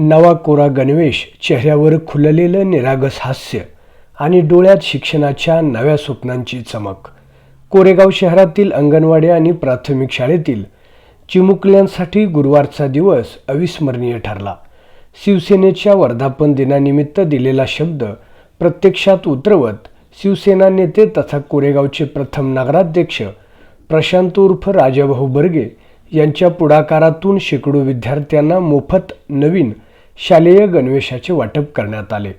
नवा कोरा गणवेश, चेहऱ्यावर खुललेलं निरागस हास्य आणि डोळ्यात शिक्षणाच्या नव्या स्वप्नांची चमक. कोरेगाव शहरातील अंगणवाडी आणि प्राथमिक शाळेतील चिमुकल्यांसाठी गुरुवारचा दिवस अविस्मरणीय ठरला. शिवसेनेच्या वर्धापन दिनानिमित्त दिलेला शब्द प्रत्यक्षात उतरवत शिवसेना नेते तथा कोरेगावचे प्रथम नगराध्यक्ष प्रशांत उर्फ राजाभाऊ बर्गे यांच्या पुढाकारातून शेकडो विद्यार्थ्यांना मोफत नवीन शालेय गणवेशाचे वाटप करण्यात आले.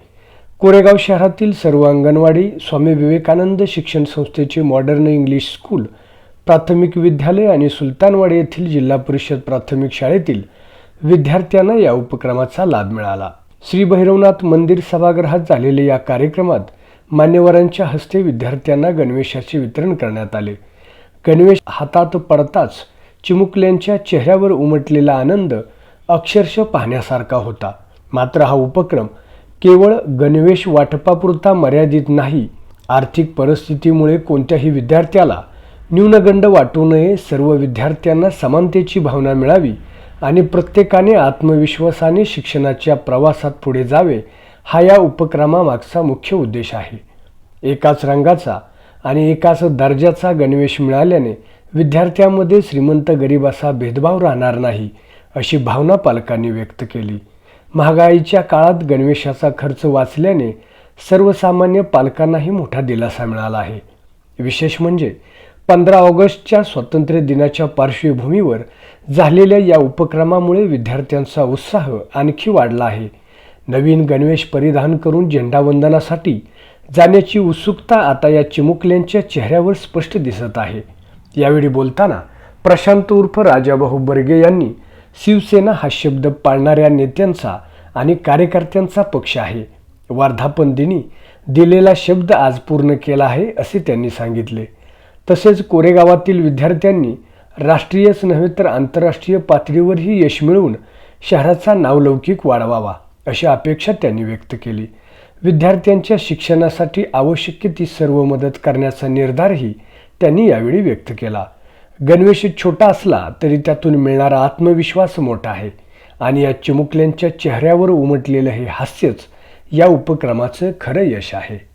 कोरेगाव शहरातील सर्व अंगणवाडी, स्वामी विवेकानंद शिक्षण संस्थेचे मॉडर्न इंग्लिश स्कूल, प्राथमिक विद्यालय आणि सुलतानवाडी येथील जिल्हा परिषद प्राथमिक शाळेतील विद्यार्थ्यांना या उपक्रमाचा लाभ मिळाला. श्री भैरवनाथ मंदिर सभागृहात झालेल्या या कार्यक्रमात मान्यवरांच्या हस्ते विद्यार्थ्यांना गणवेशाचे वितरण करण्यात आले. गणवेश हातात पडताच चिमुकल्यांच्या चेहऱ्यावर उमटलेला आनंद अक्षरशः पाहण्यासारखा होता. मात्र हा उपक्रम केवळ गणवेश वाटपापुरता मर्यादित नाही. आर्थिक परिस्थितीमुळे कोणत्याही विद्यार्थ्याला न्यूनगंड वाटू नये, सर्व विद्यार्थ्यांना समानतेची भावना मिळावी आणि प्रत्येकाने आत्मविश्वासाने शिक्षणाच्या प्रवासात पुढे जावे, हा या उपक्रमामागचा मुख्य उद्देश आहे. एकाच रंगाचा आणि एकाच दर्जाचा गणवेश मिळाल्याने विद्यार्थ्यांमध्ये श्रीमंत गरीब असा भेदभाव राहणार नाही, अशी भावना पालकांनी व्यक्त केली. महागाईच्या काळात गणवेशाचा खर्च वाचल्याने सर्वसामान्य पालकांनाही मोठा दिलासा मिळाला आहे. विशेष म्हणजे 15 ऑगस्टच्या स्वातंत्र्य दिनाच्या पार्श्वभूमीवर झालेल्या या उपक्रमामुळे विद्यार्थ्यांचा उत्साह आणखी वाढला आहे. नवीन गणवेश परिधान करून झेंडावंदनासाठी जाण्याची उत्सुकता आता या चिमुकल्यांच्या चेहऱ्यावर स्पष्ट दिसत आहे. यावेळी बोलताना प्रशांत उर्फ राजाभाऊ बर्गे यांनी शिवसेना हा शब्द पाळणाऱ्या नेत्यांचा आणि कार्यकर्त्यांचा पक्ष आहे. वर्धापन दिनी दिलेला शब्द आज पूर्ण केला आहे, असे त्यांनी सांगितले. तसेच कोरेगावातील विद्यार्थ्यांनी राष्ट्रीयच नव्हे तर आंतरराष्ट्रीय पातळीवरही यश मिळवून शहराचा नावलौकिक वाढवावा, अशी अपेक्षा त्यांनी व्यक्त केली. विद्यार्थ्यांच्या शिक्षणासाठी आवश्यक ती सर्व मदत करण्याचा निर्धारही त्यांनी यावेळी व्यक्त केला. गणवेश छोटा असला तरी त्यातून मिळणारा आत्मविश्वास मोठा आहे आणि या चिमुकल्यांच्या चेहऱ्यावर उमटलेलं हे हास्यच या उपक्रमाचं खरं यश आहे.